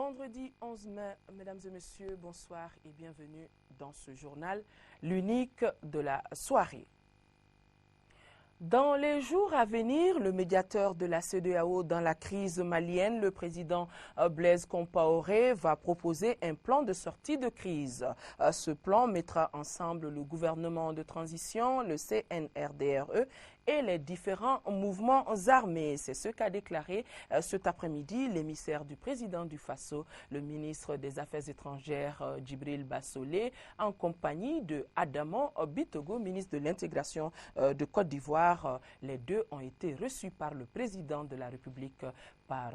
Vendredi 11 mai, mesdames et messieurs, bonsoir et bienvenue dans ce journal, l'unique de la soirée. Dans les jours à venir, le médiateur de la CEDEAO dans la crise malienne, le président Blaise Compaoré, va proposer un plan de sortie de crise. Ce plan mettra ensemble le gouvernement de transition, le CNRDRE et les différents mouvements armés. C'est ce qu'a déclaré cet après-midi l'émissaire du président du Faso, le ministre des Affaires étrangères Djibril Bassolé, en compagnie de Adama Bitogo, ministre de l'intégration de Côte d'Ivoire. Les deux ont été reçus par le président de la République par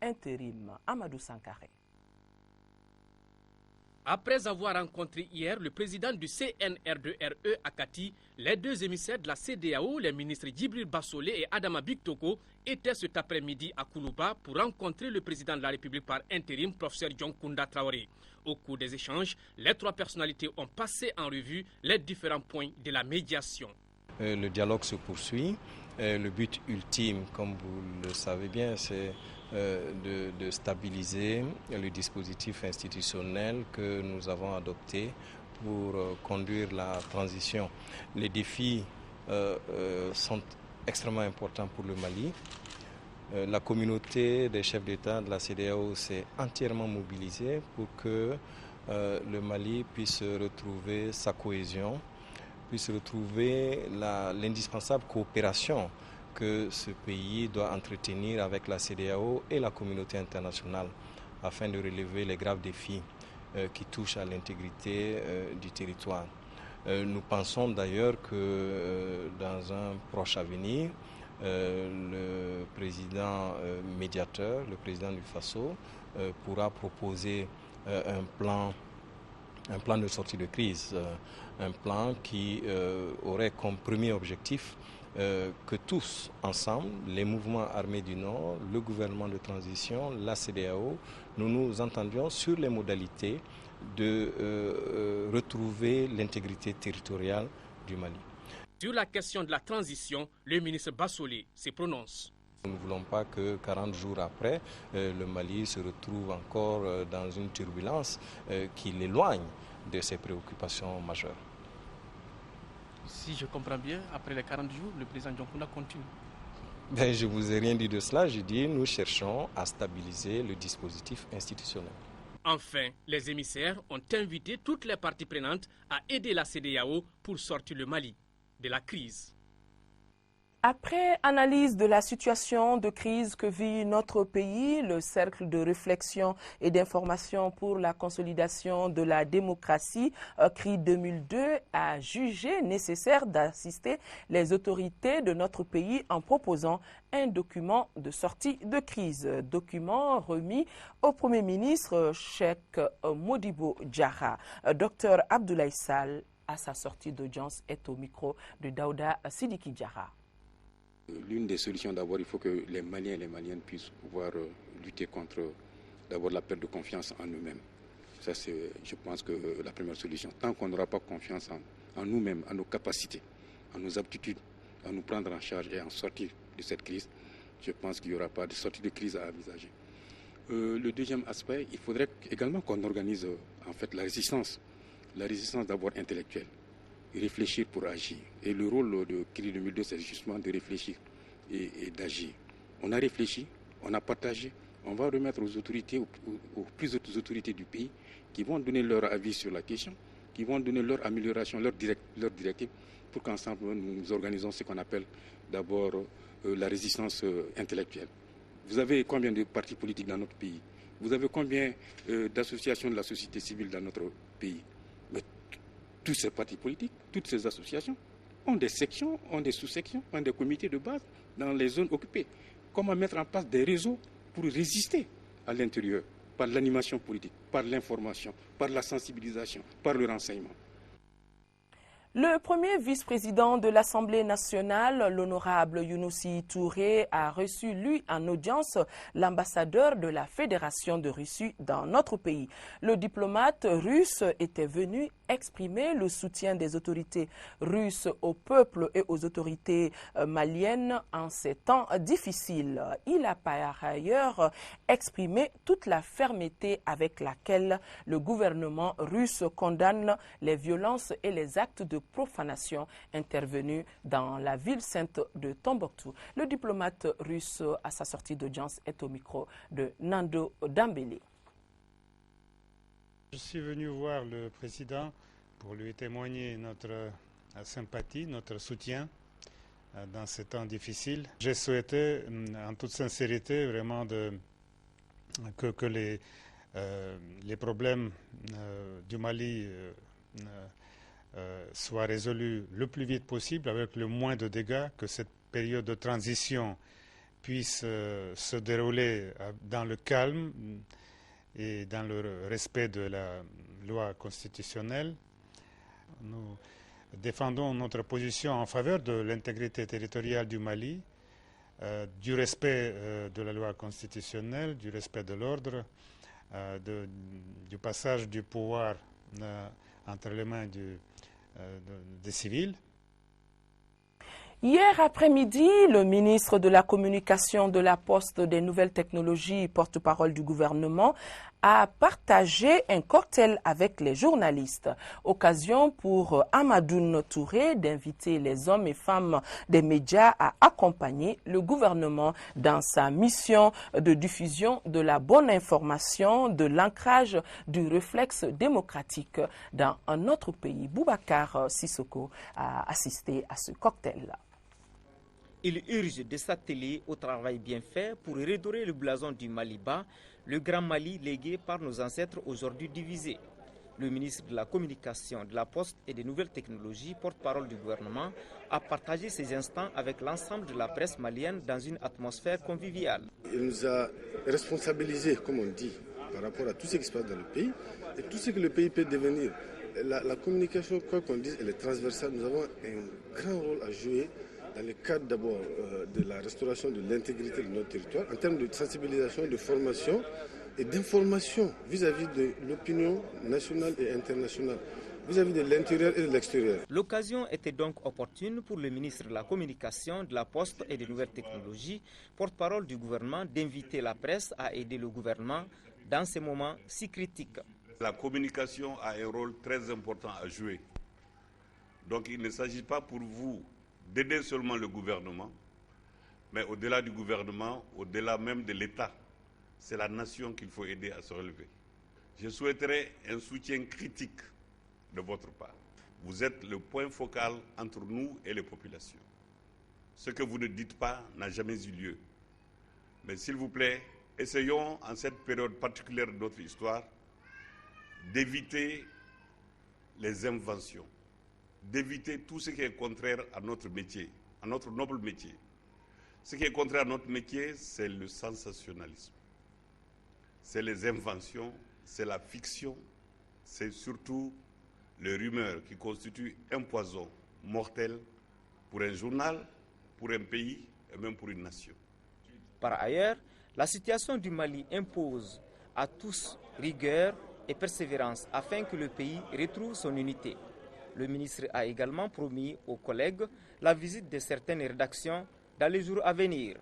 intérim, Amadou Sankaré. Après avoir rencontré hier le président du CNRDRE à Kati, les deux émissaires de la CEDEAO, les ministres Djibril Bassolé et Adama Bitogo, étaient cet après-midi à Koulouba pour rencontrer le président de la République par intérim, professeur Dioncounda Traoré. Au cours des échanges, les trois personnalités ont passé en revue les différents points de la médiation. Le dialogue se poursuit. Le but ultime, comme vous le savez bien, c'est de stabiliser le dispositif institutionnel que nous avons adopté pour conduire la transition. Les défis sont extrêmement importants pour le Mali. La communauté des chefs d'État de la CEDEAO s'est entièrement mobilisée pour que le Mali puisse retrouver sa cohésion, puisse retrouver l'indispensable coopération que ce pays doit entretenir avec la CEDEAO et la communauté internationale afin de relever les graves défis qui touchent à l'intégrité du territoire. Nous pensons d'ailleurs que dans un proche avenir, le président médiateur, le président du Faso, pourra proposer un plan de sortie de crise, un plan qui aurait comme premier objectif que tous ensemble, les mouvements armés du Nord, le gouvernement de transition, la CEDEAO, nous nous entendions sur les modalités de retrouver l'intégrité territoriale du Mali. Sur la question de la transition, le ministre Bassolé se prononce. Nous ne voulons pas que 40 jours après, le Mali se retrouve encore dans une turbulence qui l'éloigne de ses préoccupations majeures. Si je comprends bien, après les 40 jours, le président Dioncounda continue. Je ne vous ai rien dit de cela, j'ai dit nous cherchons à stabiliser le dispositif institutionnel. Enfin, les émissaires ont invité toutes les parties prenantes à aider la CEDEAO pour sortir le Mali de la crise. Après analyse de la situation de crise que vit notre pays, le Cercle de réflexion et d'information pour la consolidation de la démocratie, CRI 2002, a jugé nécessaire d'assister les autorités de notre pays en proposant un document de sortie de crise. Document remis au Premier ministre Cheikh Modibo Diarra. Dr Abdoulaye Sall, à sa sortie d'audience, est au micro de Daouda Sidiki Diarra. L'une des solutions, d'abord, il faut que les Maliens et les Maliennes puissent pouvoir lutter contre d'abord la perte de confiance en eux-mêmes. Ça, c'est, je pense, que la première solution. Tant qu'on n'aura pas confiance en nous-mêmes, en nos capacités, en nos aptitudes, à nous prendre en charge et en sortir de cette crise, je pense qu'il n'y aura pas de sortie de crise à envisager. Le deuxième aspect, il faudrait également qu'on organise en fait la résistance d'abord intellectuelle. Réfléchir pour agir. Et le rôle de CRI 2002, c'est justement de réfléchir et d'agir. On a réfléchi, on a partagé, on va remettre aux autorités, aux plus hautes autorités du pays, qui vont donner leur avis sur la question, qui vont donner leur amélioration, leur directive, pour qu'ensemble nous organisons ce qu'on appelle d'abord la résistance intellectuelle. Vous avez combien de partis politiques dans notre pays? Vous avez combien d'associations de la société civile dans notre pays? Tous ces partis politiques, toutes ces associations ont des sections, ont des sous-sections, ont des comités de base dans les zones occupées. Comment mettre en place des réseaux pour résister à l'intérieur, par l'animation politique, par l'information, par la sensibilisation, par le renseignement. Le premier vice-président de l'Assemblée nationale, l'honorable Younousi Touré, a reçu, lui, en audience, l'ambassadeur de la Fédération de Russie dans notre pays. Le diplomate russe était venu exprimer le soutien des autorités russes au peuple et aux autorités maliennes en ces temps difficiles. Il a par ailleurs exprimé toute la fermeté avec laquelle le gouvernement russe condamne les violences et les actes de profanation intervenus dans la ville sainte de Tombouctou. Le diplomate russe, à sa sortie d'audience, est au micro de Nando Dambélé. Je suis venu voir le président pour lui témoigner notre sympathie, notre soutien dans ces temps difficiles. J'ai souhaité, en toute sincérité, vraiment que les problèmes du Mali soit résolu le plus vite possible avec le moins de dégâts, que cette période de transition puisse se dérouler dans le calme et dans le respect de la loi constitutionnelle. Nous défendons notre position en faveur de l'intégrité territoriale du Mali, du respect de la loi constitutionnelle, du respect de l'ordre, du passage du pouvoir entre les mains des civils. Hier après-midi, le ministre de la Communication, de la Poste, des Nouvelles Technologies, porte-parole du gouvernement, a partagé un cocktail avec les journalistes. Occasion pour Amadoune Touré d'inviter les hommes et femmes des médias à accompagner le gouvernement dans sa mission de diffusion de la bonne information, de l'ancrage du réflexe démocratique dans un autre pays. Boubacar Sissoko a assisté à ce cocktail-là. Il urge de s'atteler au travail bien fait pour redorer le blason du Mali-Bas, le grand Mali légué par nos ancêtres aujourd'hui divisés. Le ministre de la Communication, de la Poste et des Nouvelles Technologies, porte-parole du gouvernement, a partagé ces instants avec l'ensemble de la presse malienne dans une atmosphère conviviale. Il nous a responsabilisés, comme on dit, par rapport à tout ce qui se passe dans le pays et tout ce que le pays peut devenir. La communication, quoi qu'on dise, elle est transversale. Nous avons un grand rôle à jouer dans le cadre d'abord de la restauration de l'intégrité de notre territoire, en termes de sensibilisation, de formation et d'information vis-à-vis de l'opinion nationale et internationale, vis-à-vis de l'intérieur et de l'extérieur. L'occasion était donc opportune pour le ministre de la Communication, de la Poste et des Nouvelles Technologies, porte-parole du gouvernement, d'inviter la presse à aider le gouvernement dans ces moments si critiques. La communication a un rôle très important à jouer. Donc il ne s'agit pas pour vous d'aider seulement le gouvernement, mais au-delà du gouvernement, au-delà même de l'État, c'est la nation qu'il faut aider à se relever. Je souhaiterais un soutien critique de votre part. Vous êtes le point focal entre nous et les populations. Ce que vous ne dites pas n'a jamais eu lieu. Mais s'il vous plaît, essayons en cette période particulière de notre histoire d'éviter les inventions, d'éviter tout ce qui est contraire à notre métier, à notre noble métier. Ce qui est contraire à notre métier, c'est le sensationnalisme. C'est les inventions, c'est la fiction, c'est surtout les rumeurs qui constituent un poison mortel pour un journal, pour un pays et même pour une nation. Par ailleurs, la situation du Mali impose à tous rigueur et persévérance afin que le pays retrouve son unité. Le ministre a également promis aux collègues la visite de certaines rédactions dans les jours à venir.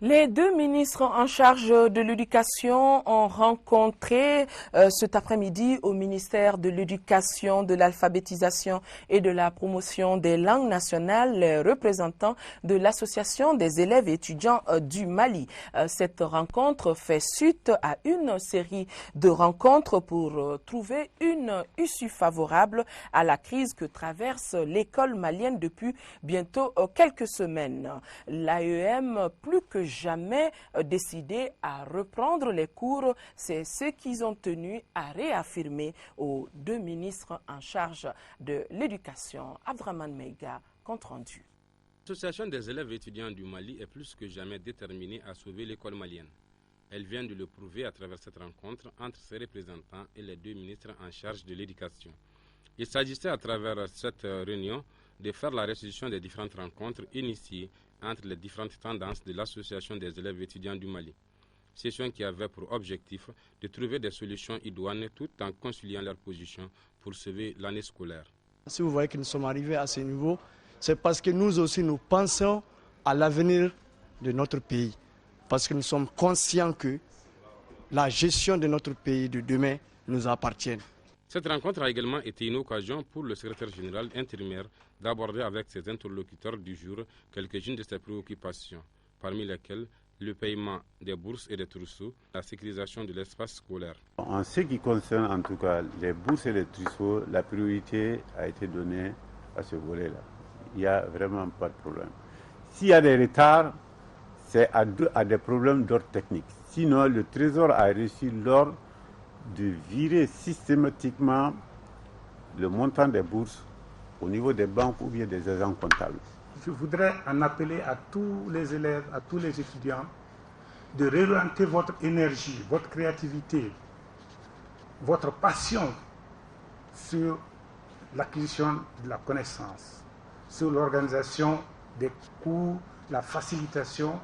Les deux ministres en charge de l'éducation ont rencontré cet après-midi au ministère de l'Éducation, de l'Alphabétisation et de la Promotion des langues nationales les représentants de l'Association des élèves et étudiants du Mali. Cette rencontre fait suite à une série de rencontres pour trouver une issue favorable à la crise que traverse l'école malienne depuis bientôt quelques semaines. L'AEM, plus que jamais décidé à reprendre les cours, c'est ce qu'ils ont tenu à réaffirmer aux deux ministres en charge de l'éducation. Abdraman Meiga, compte rendu. L'Association des élèves et étudiants du Mali est plus que jamais déterminée à sauver l'école malienne. Elle vient de le prouver à travers cette rencontre entre ses représentants et les deux ministres en charge de l'éducation. Il s'agissait à travers cette réunion de faire la restitution des différentes rencontres initiées entre les différentes tendances de l'Association des élèves étudiants du Mali. Session qui avait pour objectif de trouver des solutions idoines tout en conciliant leurs positions pour sauver l'année scolaire. Si vous voyez que nous sommes arrivés à ce niveau, c'est parce que nous aussi nous pensons à l'avenir de notre pays. Parce que nous sommes conscients que la gestion de notre pays de demain nous appartient. Cette rencontre a également été une occasion pour le secrétaire général intérimaire d'aborder avec ses interlocuteurs du jour quelques-unes de ses préoccupations, parmi lesquelles le paiement des bourses et des trousseaux, la sécurisation de l'espace scolaire. En ce qui concerne en tout cas les bourses et les trousseaux, la priorité a été donnée à ce volet-là. Il n'y a vraiment pas de problème. S'il y a des retards, c'est à des problèmes d'ordre technique. Sinon, le Trésor a reçu l'ordre de virer systématiquement le montant des bourses au niveau des banques ou bien des agents comptables. Je voudrais en appeler à tous les élèves, à tous les étudiants, de réorienter votre énergie, votre créativité, votre passion sur l'acquisition de la connaissance, sur l'organisation des cours, la facilitation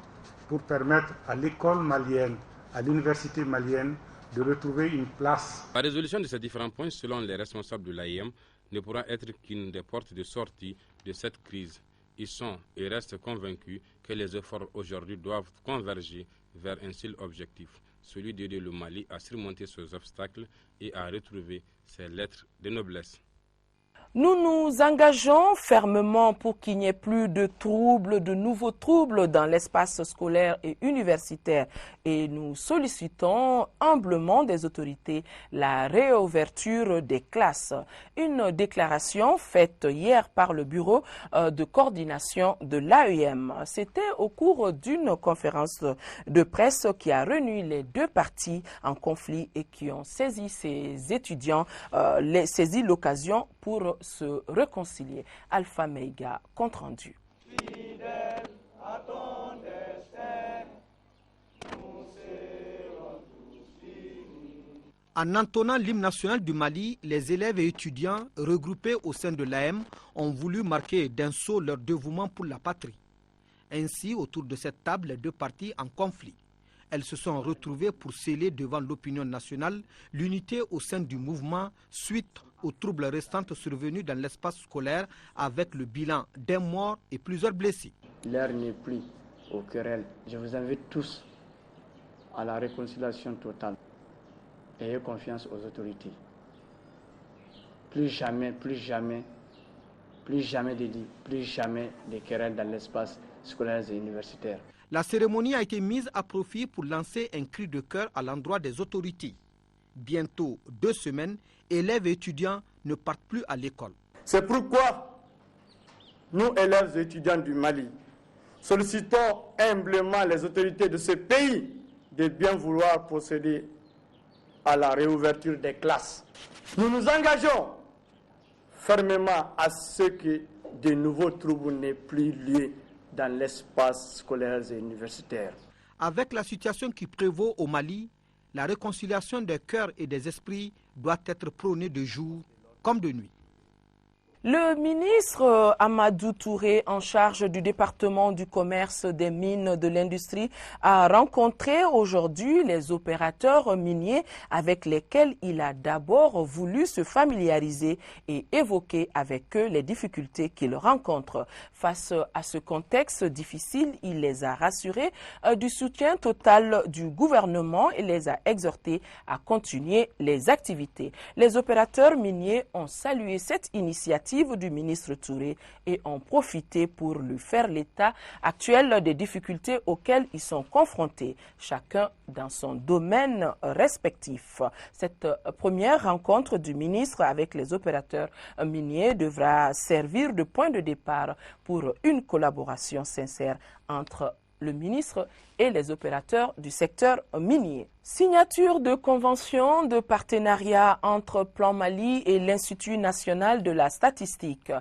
pour permettre à l'école malienne, à l'université malienne, de retrouver une place. La résolution de ces différents points, selon les responsables de l'AIM, ne pourra être qu'une des portes de sortie de cette crise. Ils sont et restent convaincus que les efforts aujourd'hui doivent converger vers un seul objectif, celui d'aider le Mali à surmonter ces obstacles et à retrouver ses lettres de noblesse. Nous nous engageons fermement pour qu'il n'y ait plus de troubles, de nouveaux troubles dans l'espace scolaire et universitaire et nous sollicitons humblement des autorités la réouverture des classes. Une déclaration faite hier par le bureau de coordination de l'AEM. C'était au cours d'une conférence de presse qui a réuni les deux parties en conflit et qui ont saisi ces étudiants, saisi l'occasion pour se réconcilier. Alpha Meiga, compte rendu. En entonnant l'hymne national du Mali, les élèves et étudiants regroupés au sein de l'AEM ont voulu marquer d'un saut leur dévouement pour la patrie. Ainsi, autour de cette table, les deux parties en conflit. Elles se sont retrouvées pour sceller devant l'opinion nationale l'unité au sein du mouvement suite aux troubles restants survenus dans l'espace scolaire avec le bilan d'un mort et plusieurs blessés. L'heure n'est plus aux querelles. Je vous invite tous à la réconciliation totale. Ayez confiance aux autorités. Plus jamais de querelles dans l'espace scolaire et universitaire. La cérémonie a été mise à profit pour lancer un cri de cœur à l'endroit des autorités. Bientôt 2 semaines, élèves et étudiants ne partent plus à l'école. C'est pourquoi nous, élèves et étudiants du Mali, sollicitons humblement les autorités de ce pays de bien vouloir procéder à la réouverture des classes. Nous nous engageons fermement à ce que de nouveaux troubles n'aient plus lieu dans l'espace scolaire et universitaire. Avec la situation qui prévaut au Mali, la réconciliation des cœurs et des esprits doit être prônée de jour comme de nuit. Le ministre Amadou Touré, en charge du département du commerce, des mines, de l'industrie, a rencontré aujourd'hui les opérateurs miniers avec lesquels il a d'abord voulu se familiariser et évoquer avec eux les difficultés qu'ils rencontrent. Face à ce contexte difficile, il les a rassurés du soutien total du gouvernement et les a exhortés à continuer les activités. Les opérateurs miniers ont salué cette initiative du ministre Touré et ont profité pour lui faire l'état actuel des difficultés auxquelles ils sont confrontés, chacun dans son domaine respectif. Cette première rencontre du ministre avec les opérateurs miniers devra servir de point de départ pour une collaboration sincère entre le ministre et les opérateurs du secteur minier. Signature de convention de partenariat entre Plan Mali et l'Institut national de la statistique.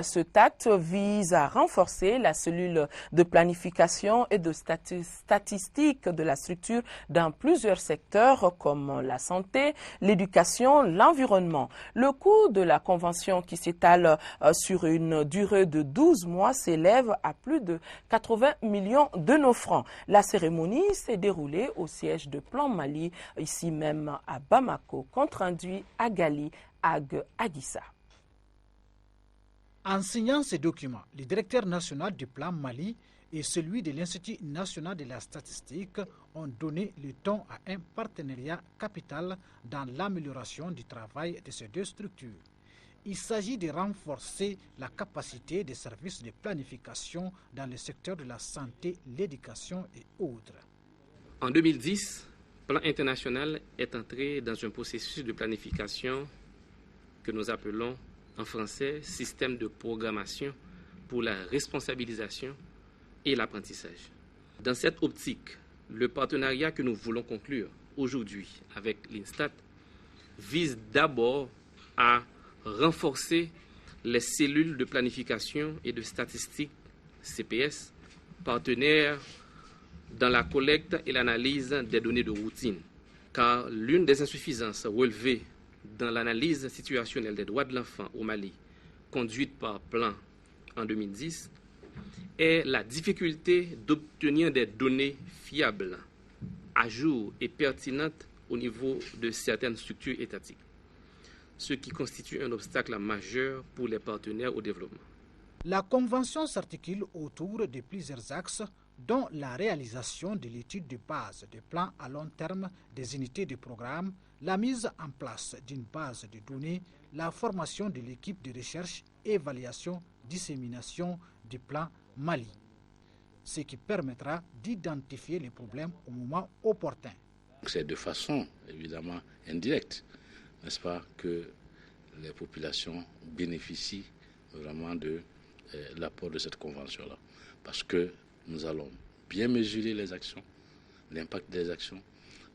Cet acte vise à renforcer la cellule de planification et de statistique de la structure dans plusieurs secteurs comme la santé, l'éducation, l'environnement. Le coût de la convention qui s'étale sur une durée de 12 mois s'élève à plus de 80 millions de nos francs. La cérémonie s'est déroulée au siège de Plan Mali, ici même à Bamako, compte rendu à Gali, Ag Adissa. En signant ces documents, le directeur national du Plan Mali et celui de l'Institut national de la statistique ont donné le ton à un partenariat capital dans l'amélioration du travail de ces deux structures. Il s'agit de renforcer la capacité des services de planification dans le secteur de la santé, l'éducation et autres. En 2010, Plan International est entré dans un processus de planification que nous appelons en français système de programmation pour la responsabilisation et l'apprentissage. Dans cette optique, le partenariat que nous voulons conclure aujourd'hui avec l'INSTAT vise d'abord à renforcer les cellules de planification et de statistique CPS, partenaires dans la collecte et l'analyse des données de routine. Car l'une des insuffisances relevées dans l'analyse situationnelle des droits de l'enfant au Mali, conduite par Plan en 2010, est la difficulté d'obtenir des données fiables, à jour et pertinentes au niveau de certaines structures étatiques, ce qui constitue un obstacle majeur pour les partenaires au développement. La convention s'articule autour de plusieurs axes, dont la réalisation de l'étude de base des plans à long terme des unités de programme, la mise en place d'une base de données, la formation de l'équipe de recherche, évaluation, dissémination du plan Mali, ce qui permettra d'identifier les problèmes au moment opportun. C'est de façon évidemment indirecte, n'est-ce pas, que les populations bénéficient vraiment de l'apport de cette convention-là. Parce que nous allons bien mesurer les actions, l'impact des actions,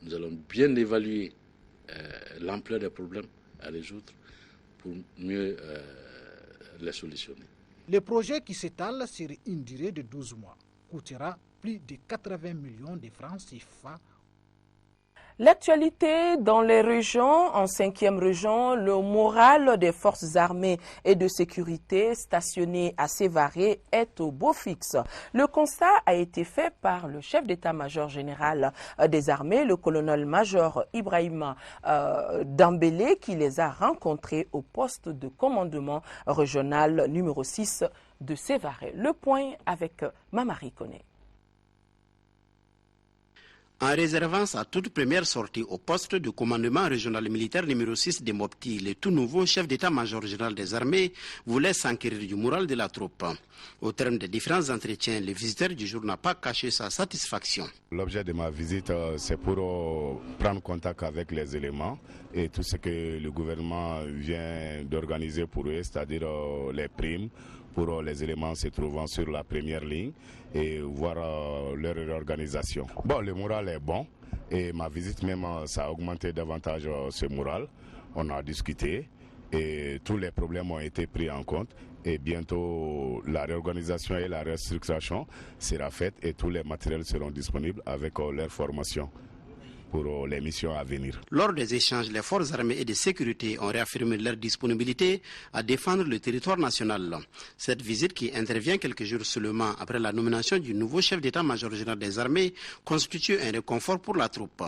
nous allons bien évaluer l'ampleur des problèmes à résoudre pour mieux les solutionner. Le projet qui s'étale sur une durée de 12 mois coûtera plus de 80 millions de francs CFA. L'actualité dans les régions, en 5e région, le moral des forces armées et de sécurité stationnées à Sévaré est au beau fixe. Le constat a été fait par le chef d'état-major général des armées, le colonel-major Ibrahima Dambélé, qui les a rencontrés au poste de commandement régional numéro 6 de Sévaré. Le point avec Mamari Koné. En réservant sa toute première sortie au poste de commandement régional militaire numéro 6 de Mopti, le tout nouveau chef d'état-major général des armées voulait s'enquérir du moral de la troupe. Au terme des différents entretiens, le visiteur du jour n'a pas caché sa satisfaction. L'objet de ma visite, c'est pour prendre contact avec les éléments et tout ce que le gouvernement vient d'organiser pour eux, c'est-à-dire les primes pour les éléments se trouvant sur la première ligne et voir leur organisation. Bon, le moral est bon et ma visite même, ça a augmenté davantage ce moral. On a discuté et tous les problèmes ont été pris en compte et bientôt la réorganisation et la restructuration sera faite et tous les matériels seront disponibles avec leur formation pour les missions à venir. Lors des échanges, les forces armées et de sécurité ont réaffirmé leur disponibilité à défendre le territoire national. Cette visite, qui intervient quelques jours seulement après la nomination du nouveau chef d'état-major général des armées, constitue un réconfort pour la troupe.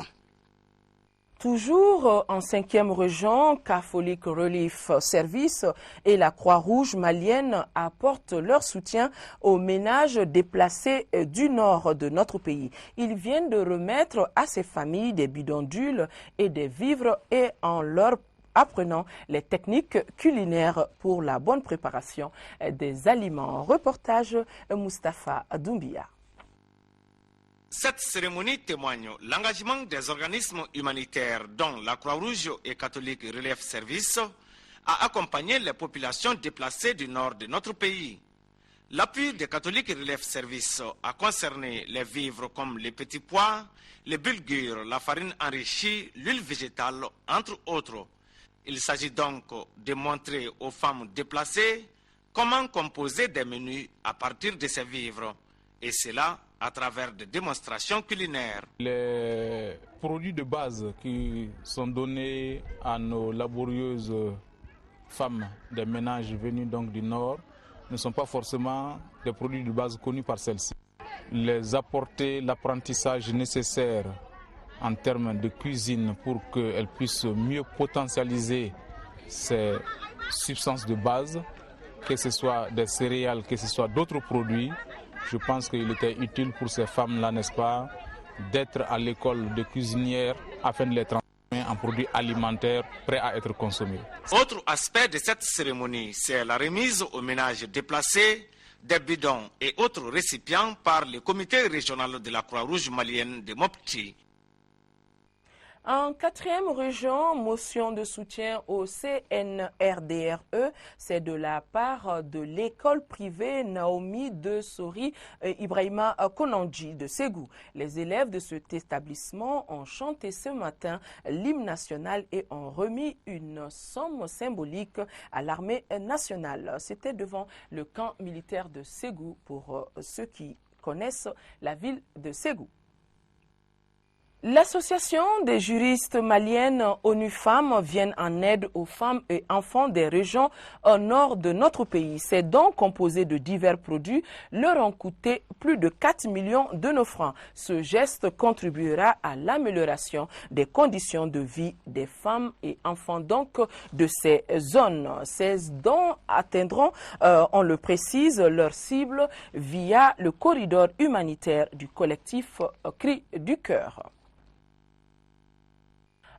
Toujours en 5e région, Catholic Relief Service et la Croix-Rouge malienne apportent leur soutien aux ménages déplacés du nord de notre pays. Ils viennent de remettre à ces familles des bidonvilles et des vivres et en leur apprenant les techniques culinaires pour la bonne préparation des aliments. Reportage Moustapha Doumbia. Cette cérémonie témoigne l'engagement des organismes humanitaires dont la Croix-Rouge et Catholic Relief Service à accompagner les populations déplacées du nord de notre pays. L'appui des catholiques Relief Service a concerné les vivres comme les petits pois, les bulgures, la farine enrichie, l'huile végétale, entre autres. Il s'agit donc de montrer aux femmes déplacées comment composer des menus à partir de ces vivres, et cela à travers des démonstrations culinaires. Les produits de base qui sont donnés à nos laborieuses femmes des ménages venus donc du Nord ne sont pas forcément des produits de base connus par celles-ci. Les apporter l'apprentissage nécessaire en termes de cuisine pour qu'elles puissent mieux potentialiser ces substances de base, que ce soit des céréales, que ce soit d'autres produits. Je pense qu'il était utile pour ces femmes-là, n'est-ce pas, d'être à l'école de cuisinière afin de les transformer en produits alimentaires prêts à être consommés. Autre aspect de cette cérémonie, c'est la remise aux ménages déplacés des bidons et autres récipients par le comité régional de la Croix-Rouge malienne de Mopti. En 4e région, motion de soutien au CNRDRE, c'est de la part de l'école privée Naomi de Sori Ibrahima Konandji de Ségou. Les élèves de cet établissement ont chanté ce matin l'hymne national et ont remis une somme symbolique à l'armée nationale. C'était devant le camp militaire de Ségou pour ceux qui connaissent la ville de Ségou. L'association des juristes maliennes ONU Femmes vient en aide aux femmes et enfants des régions au nord de notre pays. Ces dons composés de divers produits leur ont coûté plus de 4 millions de nos francs. Ce geste contribuera à l'amélioration des conditions de vie des femmes et enfants donc de ces zones. Ces dons atteindront, on le précise, leur cible via le corridor humanitaire du collectif Cri du Cœur.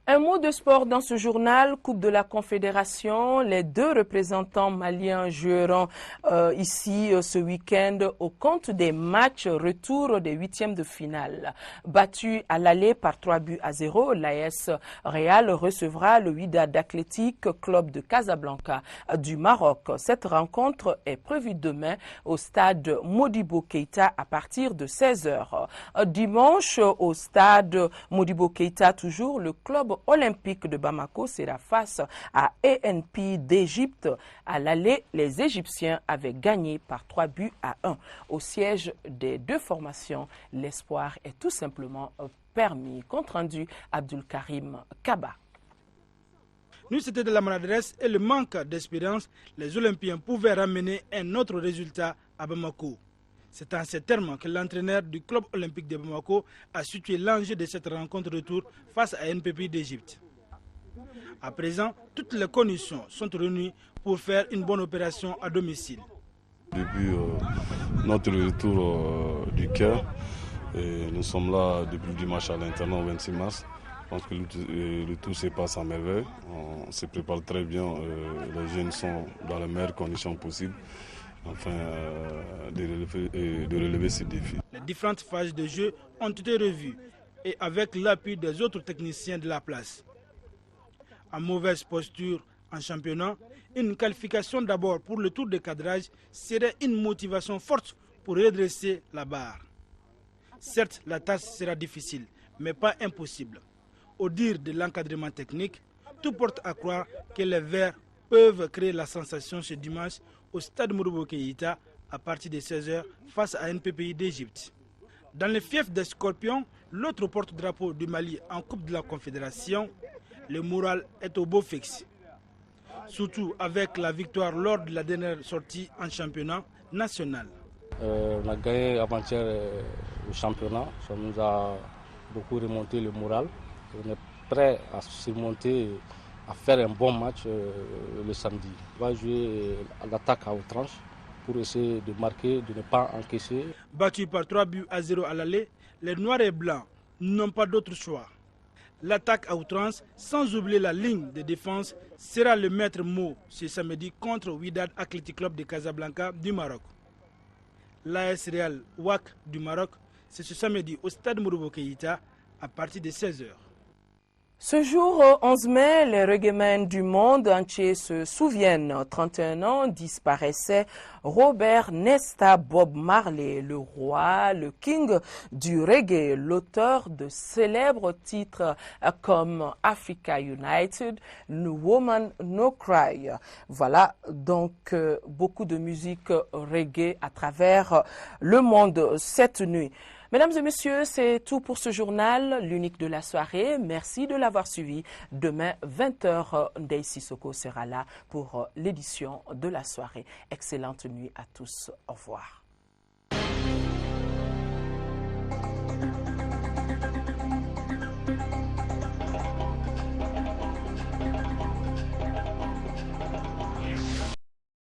Un mot de sport dans ce journal, Coupe de la Confédération. Les deux représentants maliens joueront ici ce week-end au compte des matchs retour des 8e de finale. Battu à l'aller par 3-0, l'AS Real recevra le Wydad Athletic Club de Casablanca du Maroc. Cette rencontre est prévue demain au stade Modibo Keïta à partir de 16h. Dimanche, au stade Modibo Keïta, toujours, le club olympique de Bamako sera face à ANP d'Égypte. À l'aller, les Égyptiens avaient gagné par 3-1. Au siège des deux formations, l'espoir est tout simplement permis. Compte rendu Abdul Karim Kaba. Nous, c'était de la maladresse et le manque d'espérance. Les Olympiens pouvaient ramener un autre résultat à Bamako. C'est en ces termes que l'entraîneur du club olympique de Bamako a situé l'enjeu de cette rencontre retour face à NPP d'Égypte. À présent, toutes les conditions sont réunies pour faire une bonne opération à domicile. Depuis notre retour du Caire, nous sommes là depuis le dimanche à l'internat au 26 mars. Je pense que le tout se passe en merveille. On se prépare très bien. Les jeunes sont dans les meilleures conditions possibles. Enfin, de relever ces défis. Les différentes phases de jeu ont été revues et avec l'appui des autres techniciens de la place. En mauvaise posture en championnat, une qualification d'abord pour le tour de cadrage serait une motivation forte pour redresser la barre. Certes, la tâche sera difficile, mais pas impossible. Au dire de l'encadrement technique, tout porte à croire que les Verts peuvent créer la sensation ce dimanche au stade Modibo Keïta à partir de 16h face à NPPI d'Égypte. Dans le fief des Scorpions, l'autre porte-drapeau du Mali en Coupe de la Confédération, le moral est au beau fixe. Surtout avec la victoire lors de la dernière sortie en championnat national. On a gagné avant-hier le championnat, ça nous a beaucoup remonté le moral. On est prêt à surmonter, à faire un bon match le samedi. On va jouer à l'attaque à outrance pour essayer de marquer, de ne pas encaisser. Battu par 3-0 à l'aller, les Noirs et Blancs n'ont pas d'autre choix. L'attaque à outrance, sans oublier la ligne de défense, sera le maître mot ce samedi contre Wydad Athletic Club de Casablanca du Maroc. L'AS Real WAC du Maroc, c'est ce samedi au stade Modibo Keïta à partir de 16h. Ce jour, 11 mai, les reggaemen du monde entier se souviennent. 31 ans disparaissait Robert Nesta Bob Marley, le roi, le king du reggae, l'auteur de célèbres titres comme Africa United, No Woman No Cry. Voilà donc beaucoup de musique reggae à travers le monde cette nuit. Mesdames et messieurs, c'est tout pour ce journal, l'unique de la soirée. Merci de l'avoir suivi. Demain, 20h, Ndeye Sissoko sera là pour l'édition de la soirée. Excellente nuit à tous. Au revoir.